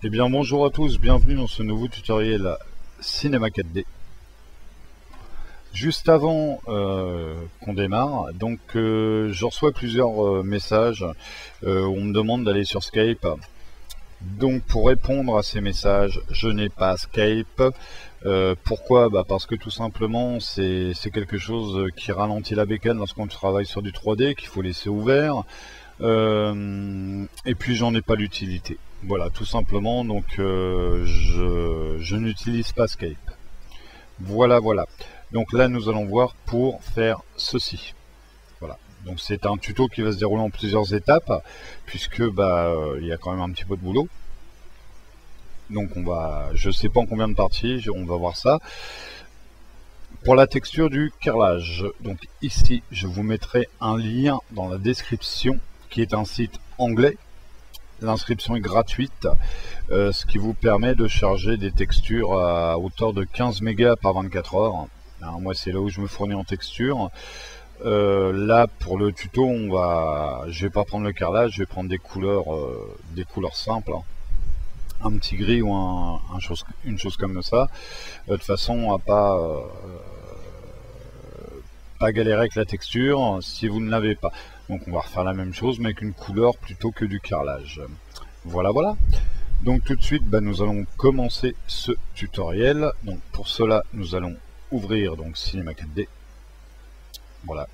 Eh bien bonjour à tous, bienvenue dans ce nouveau tutoriel Cinema 4D. Juste avant qu'on démarre, donc je reçois plusieurs messages où on me demande d'aller sur Skype. Donc pour répondre à ces messages, je n'ai pas Skype. Pourquoi? Parce que tout simplement c'est quelque chose qui ralentit la bécane lorsqu'on travaille sur du 3D, qu'il faut laisser ouvert. Et puis j'en ai pas l'utilité. Voilà, tout simplement, donc je n'utilise pas Skype. Voilà. Donc là, nous allons voir pour faire ceci. Voilà. Donc c'est un tuto qui va se dérouler en plusieurs étapes, puisque il y a quand même un petit peu de boulot. Donc je sais pas en combien de parties, on va voir ça. Pour la texture du carrelage, donc ici, je vous mettrai un lien dans la description, qui est un site anglais. L'inscription est gratuite, ce qui vous permet de charger des textures à hauteur de 15 mégas par 24 heures. Alors, moi, c'est là où je me fournis en texture. Là, pour le tuto, je vais pas prendre le carrelage, je vais prendre des couleurs simples, hein. Un petit gris ou une chose comme ça, de façon à pas galérer avec la texture si vous ne l'avez pas. Donc on va refaire la même chose mais avec une couleur plutôt que du carrelage. Voilà. Donc tout de suite nous allons commencer ce tutoriel. Donc pour cela nous allons ouvrir donc Cinema 4D. Voilà.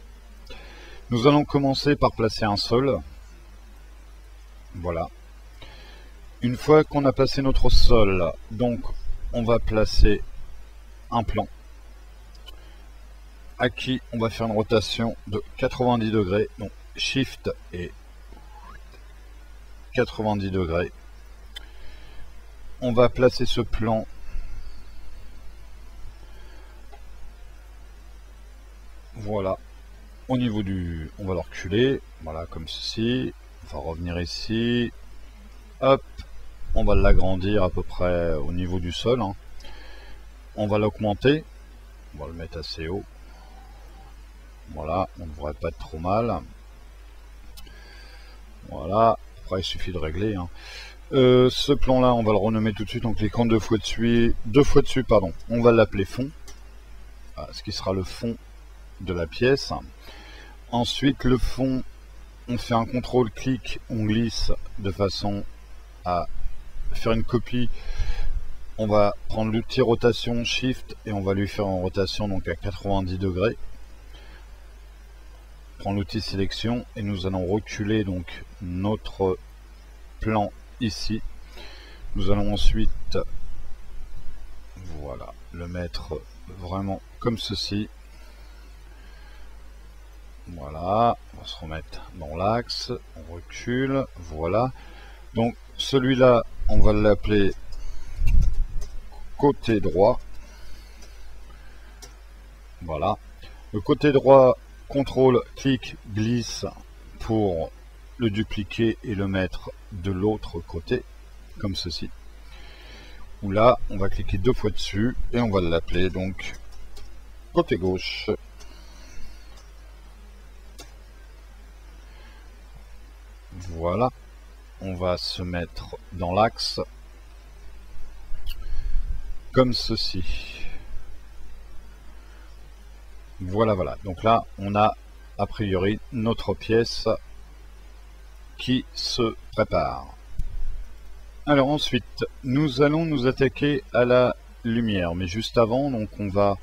Nous allons commencer par placer un sol. Voilà. Une fois qu'on a placé notre sol, donc on va placer un plan à qui on va faire une rotation de 90 degrés. Donc Shift et 90 degrés. On va placer ce plan voilà au niveau du, on va le reculer, voilà comme ceci. On va revenir ici, hop, on va l'agrandir à peu près au niveau du sol, hein. On va l'augmenter, on va le mettre assez haut. Voilà, on ne devrait pas être trop mal. Voilà, après il suffit de régler, hein. Ce plan là on va le renommer tout de suite, donc cliquant deux fois dessus, on va l'appeler fond, ce qui sera le fond de la pièce. Ensuite le fond, on fait un contrôle clic, on glisse de façon à faire une copie. On va prendre l'outil rotation shift et on va lui faire en rotation donc à 90 degrés. Prendre l'outil sélection et nous allons reculer donc notre plan ici. Nous allons ensuite voilà le mettre vraiment comme ceci. Voilà, on va se remettre dans l'axe, on recule, voilà. Donc celui-là on va l'appeler côté droit. Voilà, le côté droit, contrôle clic glisse pour le dupliquer et le mettre de l'autre côté comme ceci. Ou là on va cliquer deux fois dessus et on va l'appeler donc côté gauche. Voilà, on va se mettre dans l'axe comme ceci. Voilà, donc là on a a priori notre pièce qui se prépare. Alors ensuite nous allons nous attaquer à la lumière, mais juste avant donc on va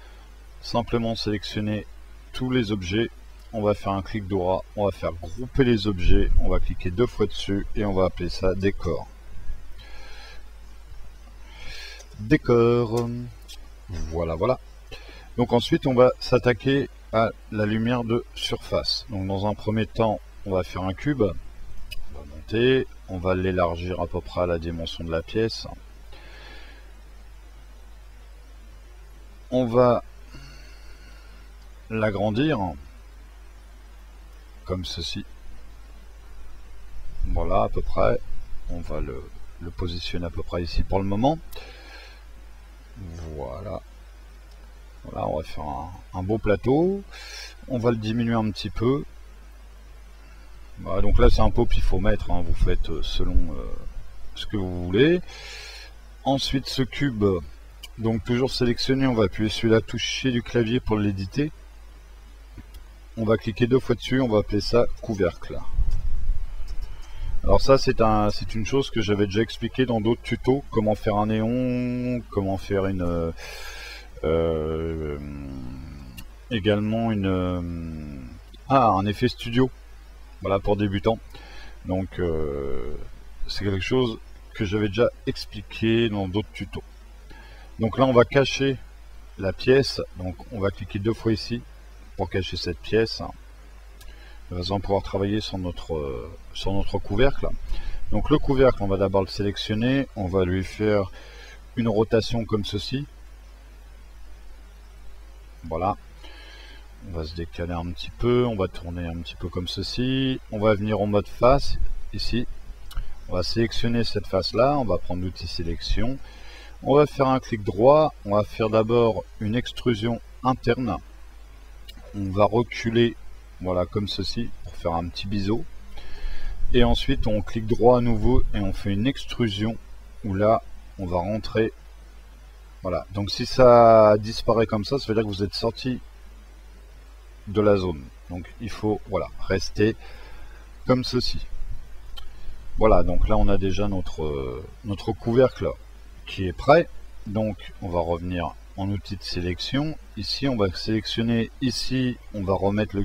simplement sélectionner tous les objets, on va faire un clic droit, on va faire grouper les objets, on va cliquer deux fois dessus et on va appeler ça décor. Voilà. Donc ensuite on va s'attaquer à la lumière de surface. Donc dans un premier temps on va faire un cube, on va monter, on va l'élargir à peu près à la dimension de la pièce. On va l'agrandir comme ceci. Voilà à peu près. On va le positionner à peu près ici pour le moment. Voilà, on va faire un beau plateau. On va le diminuer un petit peu. Voilà, donc là c'est un peu pifomètre, hein, vous faites selon ce que vous voulez. Ensuite, ce cube, donc toujours sélectionné, on va appuyer sur la touche du clavier pour l'éditer. On va cliquer 2 fois dessus, on va appeler ça couvercle. Alors ça, c'est une chose que j'avais déjà expliqué dans d'autres tutos, comment faire un néon, comment faire également un effet studio, voilà, pour débutants. Donc c'est quelque chose que j'avais déjà expliqué dans d'autres tutos. Donc là, on va cacher la pièce, donc on va cliquer 2 fois ici pour cacher cette pièce, de façon à pouvoir travailler sur notre couvercle. Donc le couvercle, on va d'abord le sélectionner, on va lui faire une rotation comme ceci. Voilà, on va se décaler un petit peu, on va tourner un petit peu comme ceci, on va venir en mode face, ici, on va sélectionner cette face là, on va prendre l'outil sélection, on va faire un clic droit, on va faire d'abord une extrusion interne, on va reculer, voilà, comme ceci, pour faire un petit biseau, et ensuite on clique droit à nouveau et on fait une extrusion, où là, on va rentrer. Voilà, donc si ça disparaît comme ça veut dire que vous êtes sorti de la zone. Donc il faut, voilà, rester comme ceci. Voilà, donc là on a déjà notre couvercle qui est prêt. Donc on va revenir en outil de sélection. Ici on va sélectionner, ici on va remettre le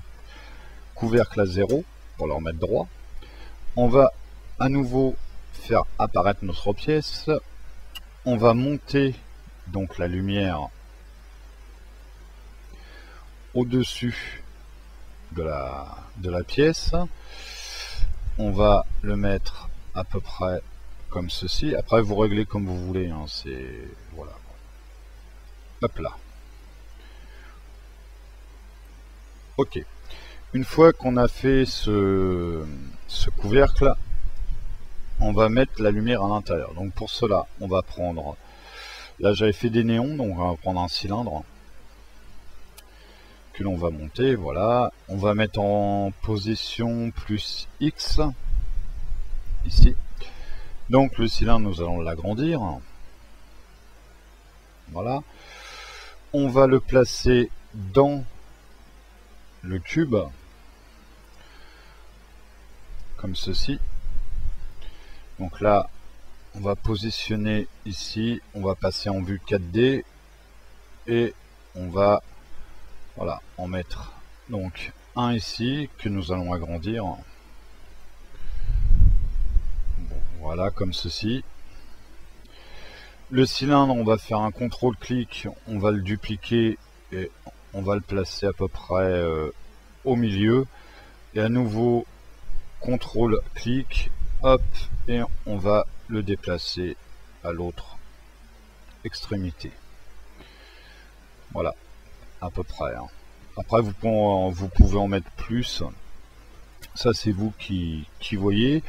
couvercle à 0 pour le remettre droit. On va à nouveau faire apparaître notre pièce. On va monter donc la lumière au-dessus de la pièce. On va le mettre à peu près comme ceci. Après vous réglez comme vous voulez, hein, c'est voilà. Hop là. Ok. Une fois qu'on a fait ce couvercle, on va mettre la lumière à l'intérieur. Donc pour cela, on va prendre, là j'avais fait des néons, donc on va prendre un cylindre que l'on va monter, voilà. On va mettre en position plus X, ici. Donc le cylindre, nous allons l'agrandir. Voilà. On va le placer dans le cube, comme ceci. Donc là, on va positionner ici, on va passer en vue 4D et on va, voilà, en mettre donc un ici que nous allons agrandir. Bon, voilà, comme ceci. Le cylindre, on va faire un contrôle-clic, on va le dupliquer et on va le placer à peu près au milieu. Et à nouveau, contrôle-clic, hop, et on va le déplacer à l'autre extrémité. Voilà, à peu près. Hein. Après, vous pouvez en mettre plus. Ça, c'est vous qui voyez.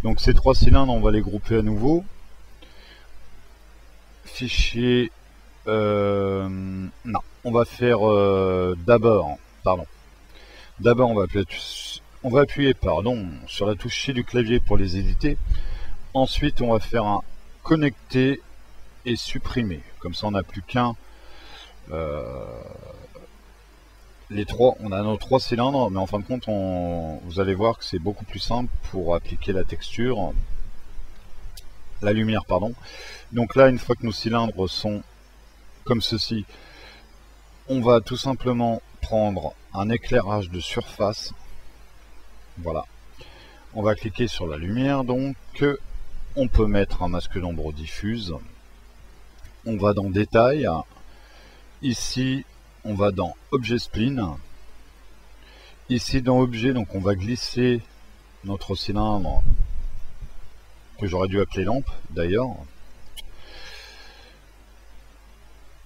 Donc, ces 3 cylindres, on va les grouper à nouveau. Fichier... non, on va faire d'abord, pardon. D'abord, on va appuyer sur la touche du clavier pour les éditer. Ensuite, on va faire un connecter et supprimer. Comme ça, on n'a plus qu'un. Les trois, on a nos 3 cylindres, mais en fin de compte, vous allez voir que c'est beaucoup plus simple pour appliquer la texture, la lumière, pardon. Donc là, une fois que nos cylindres sont comme ceci, on va tout simplement prendre un éclairage de surface. Voilà. On va cliquer sur la lumière, donc on peut mettre un masque d'ombre diffuse. On va dans détail. Ici, on va dans objet spline. Ici dans objet, donc on va glisser notre cylindre que j'aurais dû appeler lampe d'ailleurs.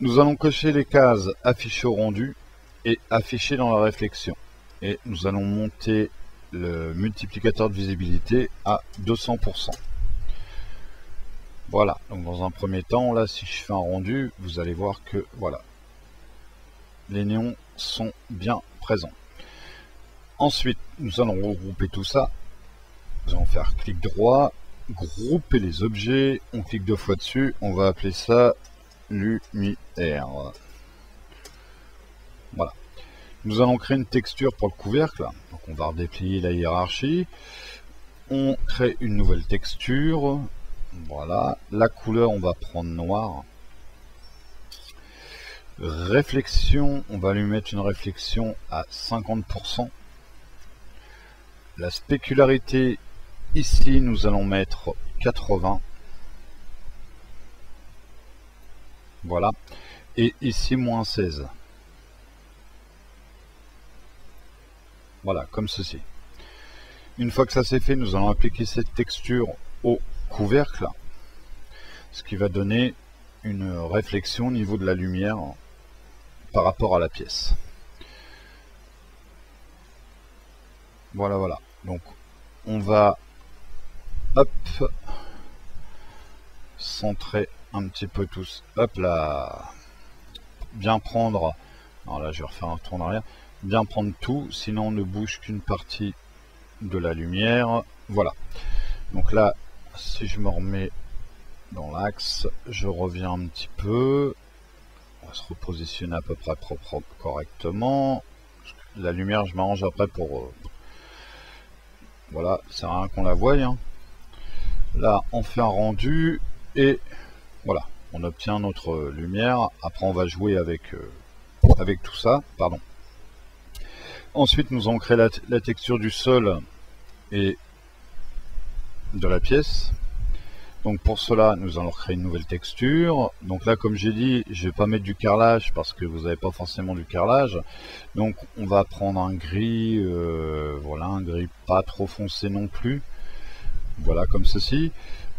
Nous allons cocher les cases afficher au rendu et afficher dans la réflexion. Et nous allons monter le multiplicateur de visibilité à 200%. Voilà, donc dans un premier temps, là si je fais un rendu, vous allez voir que voilà, les néons sont bien présents. Ensuite, nous allons regrouper tout ça. Nous allons faire clic droit, grouper les objets, on clique 2 fois dessus, on va appeler ça lumière. Voilà. Nous allons créer une texture pour le couvercle, donc on va redéplier la hiérarchie, on crée une nouvelle texture, voilà, la couleur on va prendre noir, réflexion, on va lui mettre une réflexion à 50%, la spécularité, ici nous allons mettre 80, voilà, et ici moins 16. Voilà, comme ceci. Une fois que ça c'est fait, nous allons appliquer cette texture au couvercle, ce qui va donner une réflexion au niveau de la lumière par rapport à la pièce. Voilà, voilà. Donc, on va hop centrer un petit peu tous. Hop là, bien prendre. Alors là, je vais refaire un tour en arrière. Bien prendre tout, sinon on ne bouge qu'une partie de la lumière. Voilà. Donc là, si je me remets dans l'axe, je reviens un petit peu. On va se repositionner à peu près correctement. La lumière, je m'arrange après pour... voilà, c'est rien qu'on la voie. Hein. Là, on fait un rendu et voilà, on obtient notre lumière. Après, on va jouer avec tout ça. Pardon. Ensuite, nous allons créer la texture du sol et de la pièce. Donc pour cela, nous allons créer une nouvelle texture. Donc là, comme j'ai dit, je ne vais pas mettre du carrelage parce que vous n'avez pas forcément du carrelage. Donc on va prendre un gris, voilà, un gris pas trop foncé non plus. Voilà, comme ceci.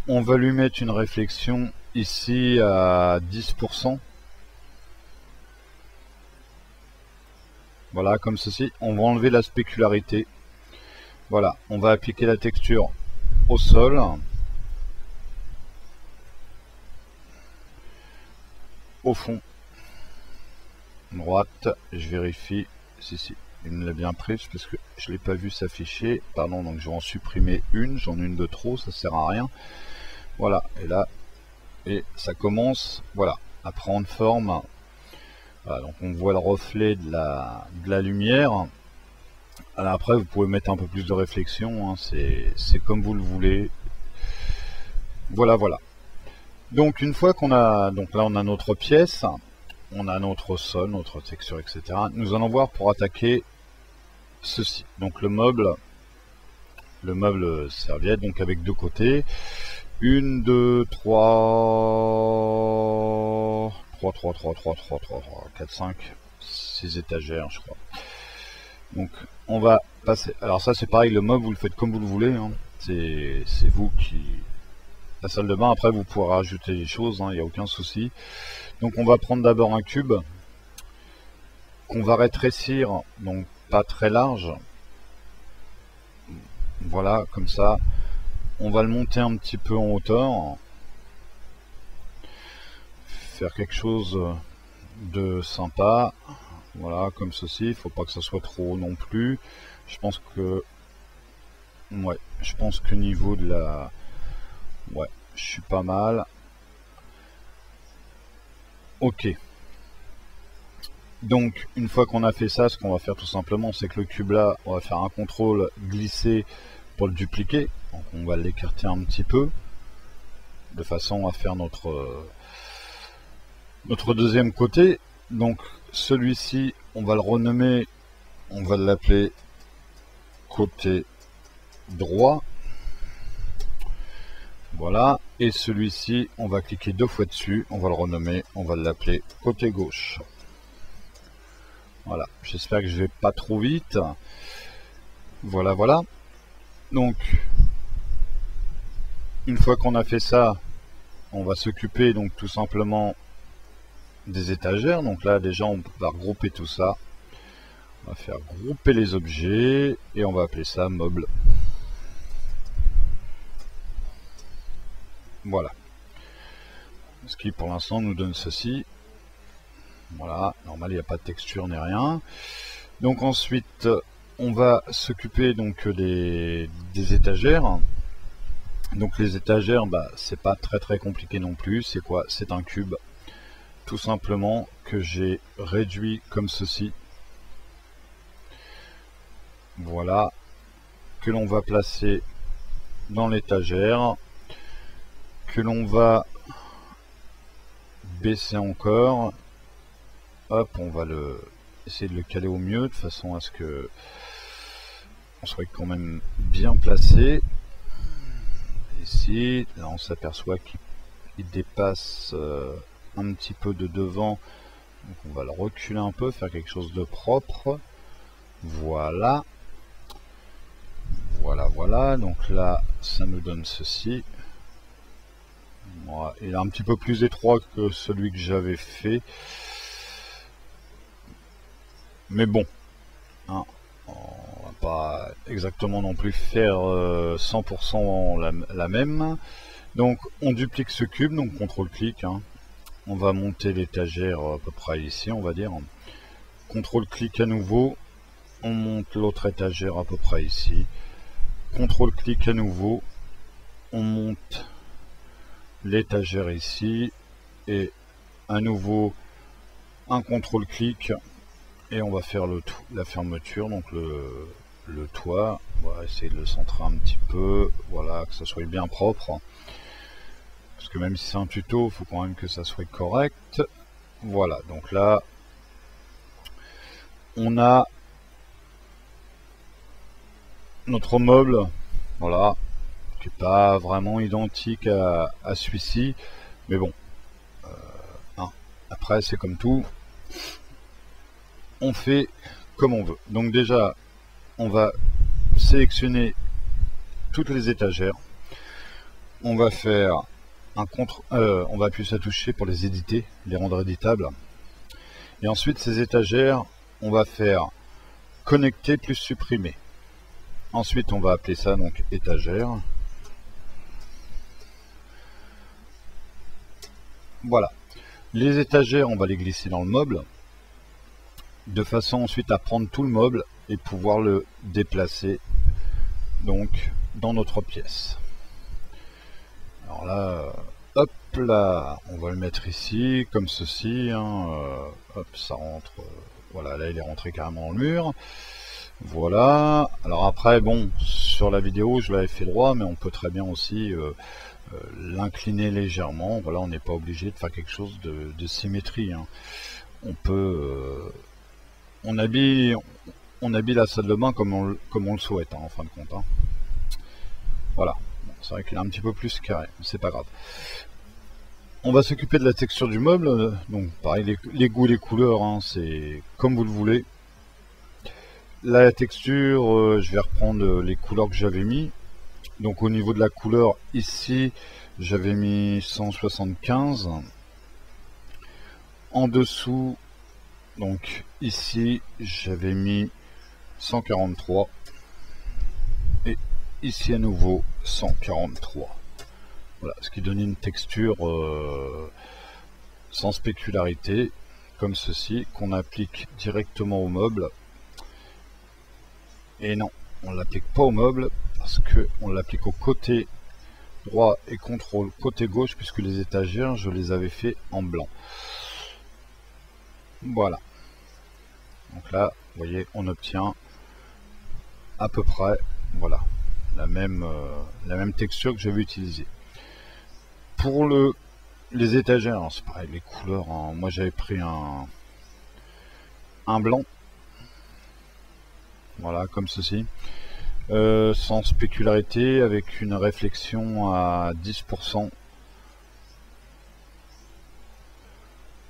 On va lui mettre une réflexion ici à 10%. Voilà, comme ceci. On va enlever la spécularité. Voilà, on va appliquer la texture au sol. Au fond. Droite, je vérifie. Si, il me l'a bien prise parce que je ne l'ai pas vu s'afficher. Pardon, donc je vais en supprimer une. J'en ai une de trop, ça sert à rien. Voilà, et là, et ça commence, voilà, à prendre forme. Voilà, donc on voit le reflet de la lumière. Alors après, vous pouvez mettre un peu plus de réflexion, hein, c'est comme vous le voulez. Voilà, voilà. Donc une fois qu'on a, donc là on a notre pièce, on a notre sol, notre texture, etc. Nous allons voir pour attaquer ceci. Donc le meuble serviette, donc avec 2 côtés. 1, 2, 3, 4, 5, 6 étagères, je crois. Donc on va passer. Alors ça c'est pareil, le meuble vous le faites comme vous le voulez. Hein. C'est vous qui... La salle de bain, après vous pourrez rajouter des choses, il n'y a aucun souci. Donc on va prendre d'abord un cube qu'on va rétrécir, donc pas très large. Voilà, comme ça. On va le monter un petit peu en hauteur. Faire quelque chose de sympa. Voilà, comme ceci. Il ne faut pas que ça soit trop haut non plus. Je pense que... ouais, je pense que niveau de la... ouais, je suis pas mal. Ok. Donc, une fois qu'on a fait ça, ce qu'on va faire tout simplement, c'est que le cube là, on va faire un contrôle glisser pour le dupliquer. Donc, on va l'écarter un petit peu, de façon à faire notre deuxième côté. Donc, celui-ci, on va le renommer, on va l'appeler côté droit. Voilà, et celui-ci, on va cliquer 2 fois dessus, on va le renommer, on va l'appeler côté gauche. Voilà, j'espère que je vais pas trop vite. Voilà, voilà. Donc, une fois qu'on a fait ça, on va s'occuper donc tout simplement des étagères. Donc là, déjà, on va regrouper tout ça. On va faire grouper les objets et on va appeler ça meuble. Voilà. Ce qui pour l'instant nous donne ceci. Voilà, normal, il n'y a pas de texture ni rien. Donc ensuite, on va s'occuper donc des étagères. Donc les étagères, c'est pas très compliqué non plus. C'est quoi? C'est un cube, tout simplement, que j'ai réduit comme ceci. Voilà, que l'on va placer dans l'étagère, que l'on va baisser encore. Hop, on va essayer de le caler au mieux, de façon à ce que on soit quand même bien placé. Ici, là on s'aperçoit qu'il dépasse un petit peu de devant, donc on va le reculer un peu, faire quelque chose de propre. Voilà. Voilà, donc là ça nous donne ceci. Voilà. Il est un petit peu plus étroit que celui que j'avais fait, mais bon, hein, on va pas exactement non plus faire 100% la même. Donc on duplique ce cube, donc CTRL-clic, hein. On va monter l'étagère à peu près ici, on va dire. CTRL-clic à nouveau, on monte l'autre étagère à peu près ici. CTRL-clic à nouveau, on monte l'étagère ici, et à nouveau un CTRL-clic, et on va faire la fermeture, donc le toit. On va essayer de le centrer un petit peu, voilà, que ça soit bien propre, parce que même si c'est un tuto, il faut quand même que ça soit correct. Voilà, donc là on a notre meuble, voilà, qui n'est pas vraiment identique à celui-ci, mais bon, hein, après c'est comme tout, on fait comme on veut. Donc déjà on va sélectionner toutes les étagères, on va faire on va appuyer sur la touche C pour les éditer, les rendre éditables, et ensuite ces étagères on va faire connecter plus supprimer. Ensuite on va appeler ça donc étagère. Voilà, les étagères on va les glisser dans le meuble, de façon ensuite à prendre tout le meuble et pouvoir le déplacer donc dans notre pièce. Alors là, hop là, on va le mettre ici comme ceci, hein, hop, ça rentre, voilà, là il est rentré carrément dans le mur. Voilà, alors après bon, sur la vidéo je l'avais fait droit, mais on peut très bien aussi l'incliner légèrement. Voilà, on n'est pas obligé de faire quelque chose de symétrie, hein. On peut on habille la salle de bain comme on le souhaite, hein, en fin de compte, hein. Voilà, bon, c'est vrai qu'il est un petit peu plus carré, mais c'est pas grave. On va s'occuper de la texture du meuble, donc pareil, les goûts et les couleurs, hein, c'est comme vous le voulez. La texture, je vais reprendre les couleurs que j'avais mis. Donc au niveau de la couleur, ici j'avais mis 175. En dessous, donc ici j'avais mis 143. Et ici à nouveau 143. Voilà, ce qui donne une texture sans spécularité, comme ceci, qu'on applique directement au meuble. Et non, on ne l'applique pas au meuble, parce qu'on l'applique au côté droit et contrôle côté gauche, puisque les étagères, je les avais fait en blanc. Voilà. Donc là, vous voyez, on obtient à peu près, voilà, la même texture que j'avais utilisée. Pour les étagères, c'est pareil, les couleurs, hein, moi j'avais pris un blanc, voilà, comme ceci, sans spécularité, avec une réflexion à 10%,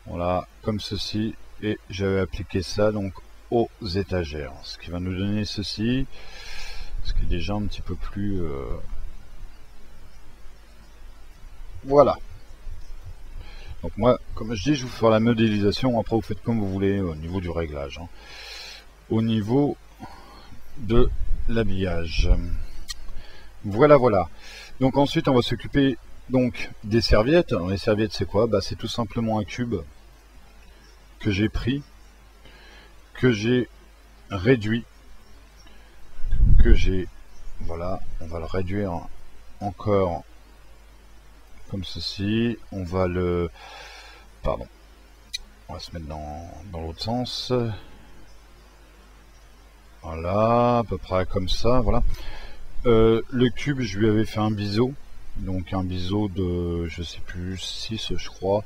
voilà, comme ceci, et j'avais appliqué ça donc aux étagères, ce qui va nous donner ceci, ce qui est déjà un petit peu plus voilà. Donc moi, comme je dis, je vous ferai la modélisation, après vous faites comme vous voulez au niveau du réglage, hein. Au niveau de l'habillage, voilà. Donc ensuite on va s'occuper donc des serviettes. Alors, les serviettes c'est quoi? C'est tout simplement un cube que j'ai pris, que j'ai réduit, voilà, on va le réduire encore comme ceci. On va le... Pardon. On va se mettre dans l'autre sens. Voilà, à peu près comme ça, voilà. Le cube, je lui avais fait un biseau. Donc un biseau de, je sais plus, 6 je crois.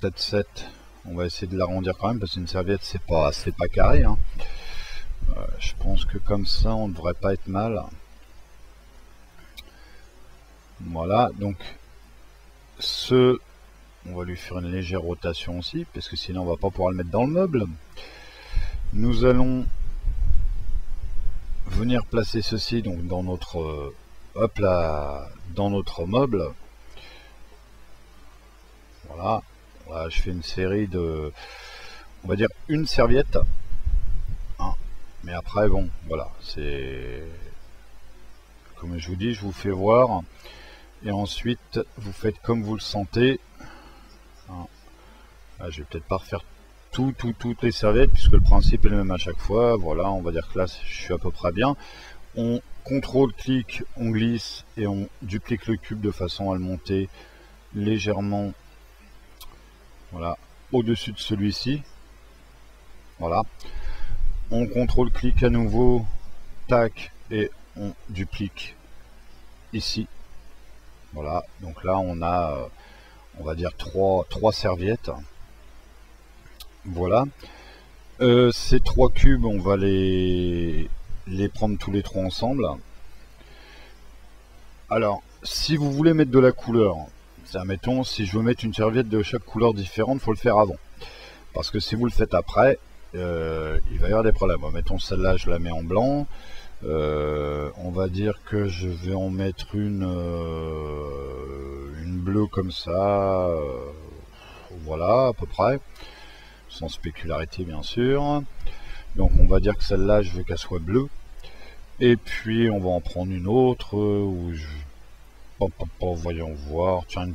Peut-être 7. On va essayer de l'arrondir quand même parce qu'une serviette c'est pas carré. Hein. Je pense que comme ça on ne devrait pas être mal. Voilà, donc on va lui faire une légère rotation aussi parce que sinon on va pas pouvoir le mettre dans le meuble. Nous allons venir placer ceci donc dans notre hop là, dans notre meuble. Voilà, voilà, je fais une série de, on va dire une serviette, hein. Mais après bon, voilà, c'est comme je vous dis, je vous fais voir et ensuite vous faites comme vous le sentez. Hein. Là, je vais peut-être pas refaire toutes les serviettes puisque le principe est le même à chaque fois. Voilà, on va dire que là je suis à peu près bien. On contrôle, clique, on glisse et on duplique le cube de façon à le monter légèrement, voilà, au-dessus de celui-ci. Voilà, on contrôle, clique à nouveau, tac, et on duplique ici. Voilà, donc là on a on va dire trois serviettes. Voilà, ces 3 cubes on va les prendre tous les 3 ensemble. Alors si vous voulez mettre de la couleur, admettons si je veux mettre une serviette de chaque couleur différente, il faut le faire avant, parce que si vous le faites après il va y avoir des problèmes. Mettons celle-là, je la mets en blanc. On va dire que je vais en mettre une bleue comme ça, voilà à peu près, sans spécularité bien sûr. Donc on va dire que celle-là je veux qu'elle soit bleue, et puis on va en prendre une autre où je... voyons voir, tiens,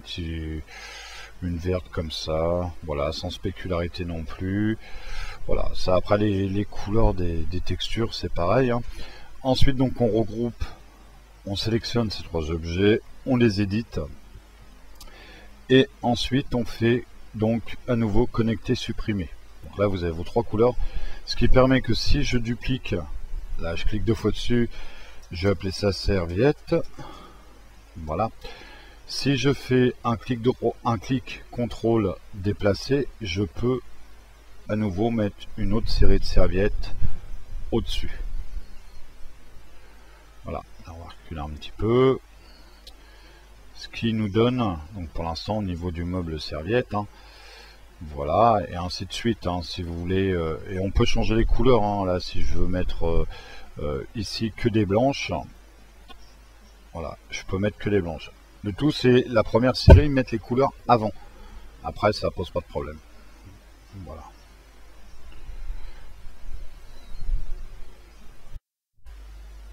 une verte comme ça, voilà, sans spécularité non plus. Voilà, ça après les couleurs des textures c'est pareil, hein. Ensuite donc on regroupe, on sélectionne ces 3 objets, on les édite et ensuite on fait donc à nouveau connecter, supprimer. Donc là vous avez vos 3 couleurs, ce qui permet que si je duplique, là je clique 2 fois dessus, je vais appeler ça serviette. Voilà. Si je fais un clic contrôle déplacer, je peux à nouveau mettre une autre série de serviettes au-dessus. Voilà, on va reculer un petit peu. Ce qui nous donne, donc pour l'instant au niveau du meuble serviette, hein, voilà, et ainsi de suite, hein, si vous voulez, et on peut changer les couleurs, hein, là si je veux mettre ici que des blanches, voilà, je peux mettre que des blanches. Le tout c'est la première série, mettre les couleurs avant, après ça pose pas de problème. Voilà.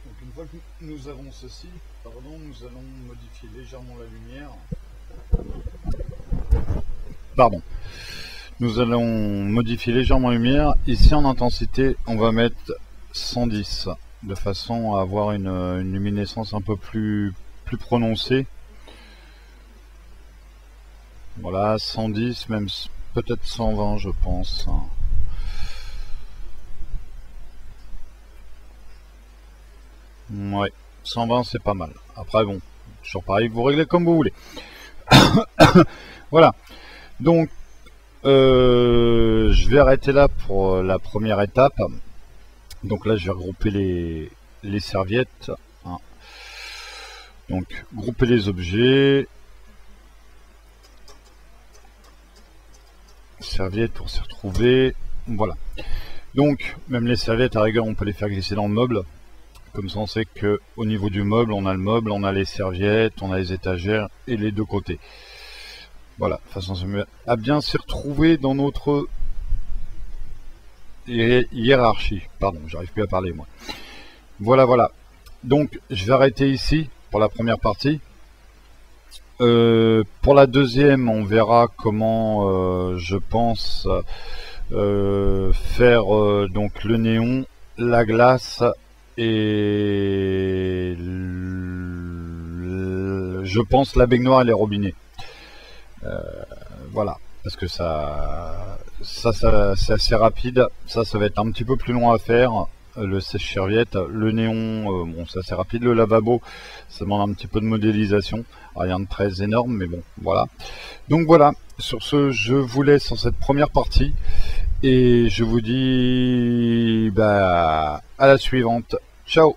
Donc une fois que nous avons ceci, pardon, nous allons modifier légèrement la lumière. Pardon. Nous allons modifier légèrement la lumière. Ici en intensité, on va mettre 110 de façon à avoir une luminescence un peu plus prononcée. Voilà, 110, même peut-être 120 je pense. Ouais, 120 c'est pas mal. Après bon, toujours pareil, vous réglez comme vous voulez. Voilà, donc je vais arrêter là pour la première étape. Donc là je vais regrouper les serviettes, hein. Donc grouper les objets, serviettes pour s'y retrouver. Voilà, donc même les serviettes à rigueur on peut les faire glisser dans le meuble. Comme ça on sait que au niveau du meuble, on a les serviettes, on a les étagères et les 2 côtés. Voilà, de façon à bien s'y retrouver dans notre hiérarchie. Pardon, j'arrive plus à parler moi. Voilà, voilà. Donc je vais arrêter ici pour la première partie. Pour la deuxième, on verra comment je pense faire donc le néon, la glace et je pense la baignoire et les robinets. Voilà, parce que ça c'est assez rapide. Ça va être un petit peu plus long à faire. Le sèche-serviette, le néon, bon, c'est assez rapide. Le lavabo, ça demande un petit peu de modélisation. Rien de très énorme, mais bon, voilà. Donc voilà, sur ce, je vous laisse sur cette première partie. Et je vous dis à la suivante. Ciao!